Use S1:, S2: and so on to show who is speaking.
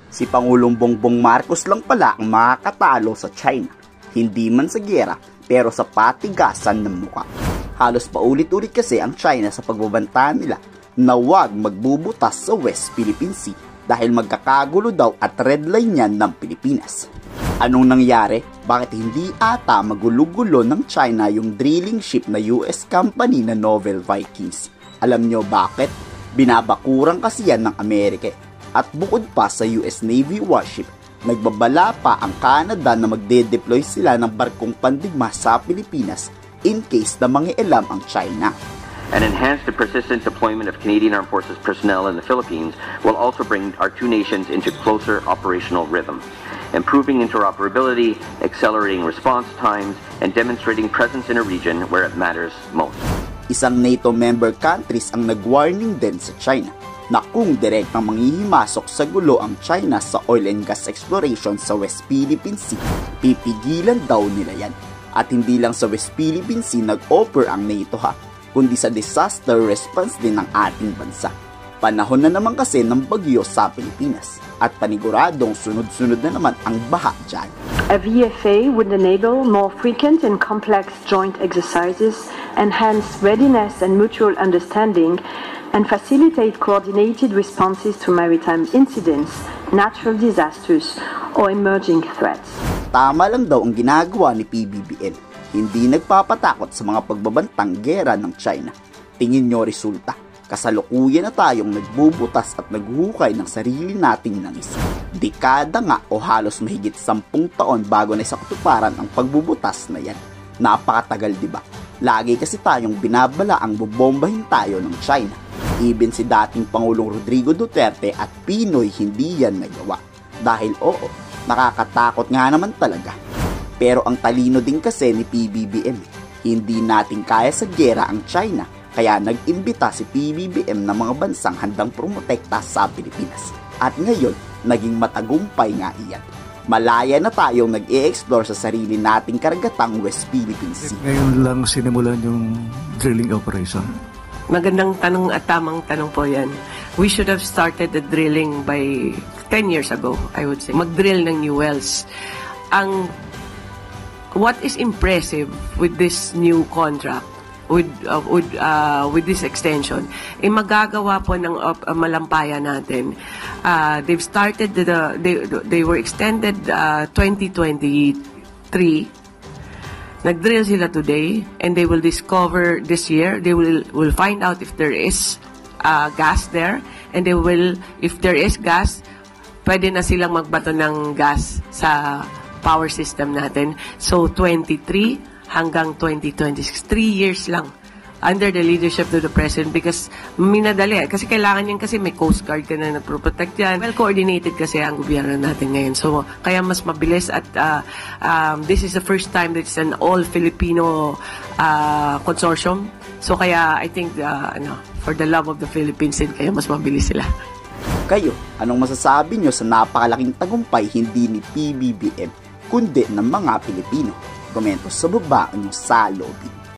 S1: Si Pangulong Bongbong Marcos lang pala ang makakatalo sa China. Hindi man sa giyera, pero sa patigasan ng muka. Halos paulit-ulit kasi ang China sa pagbabantaan nila na huwag magbubutas sa West Philippine Sea dahil magkakagulo daw at red line yan ng Pilipinas. Anong nangyari? Bakit hindi ata magulo-gulo ng China yung drilling ship na US company na Novel Vikings? Alam nyo bakit? Binabakuran kasi yan ng Amerika. At bukod pa sa US Navy warship, nagbabala pa ang Canada na magde-deploy sila ng barkong pandigma sa Pilipinas in case na mangialam ang China.
S2: An enhanced and persistent deployment of Canadian Armed Forces personnel in the Philippines will also bring our two nations into closer operational rhythm, improving interoperability, accelerating response times, and demonstrating presence in a region where it matters most.
S1: Isang NATO member countries ang nag-warning din sa China na kung direktang manghihimasok sa gulo ang China sa oil and gas exploration sa West Philippine Sea, pipigilan daw nila yan. At hindi lang sa West Philippine Sea nag-offer ang NATO kundi sa disaster response din ng ating bansa. Panahon na naman kasi ng bagyo sa Pilipinas at paniguradong sunod-sunod na naman ang baha dyan.
S3: A VFA would enable more frequent and complex joint exercises, enhance readiness and mutual understanding, and facilitate coordinated responses to maritime incidents, natural disasters, or emerging threats.
S1: Tama lang daw ang ginagawa ni PBBM. Hindi nagpapatakot sa mga pagbabantang gera ng China. Tingin nyo resulta. Kasalukuyan na tayong nagbubutas at naghuhukay ng sarili nating langis. Dekada nga o halos mahigit 10 taon bago na sa katuparan ang pagbubutas na yan. Napakatagal, diba? Lagi kasi tayong binabala ang bobombahin tayo ng China. Even si dating Pangulong Rodrigo Duterte at Pinoy hindi yan nagawa. Dahil oo, nakakatakot nga naman talaga. Pero ang talino din kasi ni PBBM. Hindi natin kaya sa giyera ang China, kaya nag-imbita si PBBM ng mga bansang handang promotekta sa Pilipinas. At ngayon, naging matagumpay nga iyan. Malaya na tayong nag-i-explore sa sarili nating karagatang West Philippine Sea.
S4: Ngayon lang sinimulan yung drilling operation.
S5: Magandang tanong at tamang tanong po yan. We should have started the drilling by 10 years ago, I would say. Mag-drill ng new wells. What is impressive with this new contract, with this extension, magagawa po ng malampayan natin. They've started they were extended 2023. Nag-drill sila today, and they will discover this year. They will find out if there is gas there, and if there is gas, pwede na silang magbato ng gas sa power system natin. So 23 hanggang 2026, 3 years lang under the leadership of the President, because minadali. Kasi kailangan yan, kasi may Coast Guard ka na nagproprotect yan. Well coordinated kasi ang gobyerno natin ngayon. So kaya mas mabilis, at this is the first time that it's an all-Filipino consortium. So kaya I think for the love of the Philippines, kaya mas mabilis sila.
S1: Kayo, anong masasabi nyo sa napakalaking tagumpay hindi ni PBBM kundi ng mga Pilipino? Komento sa baba ang salobin.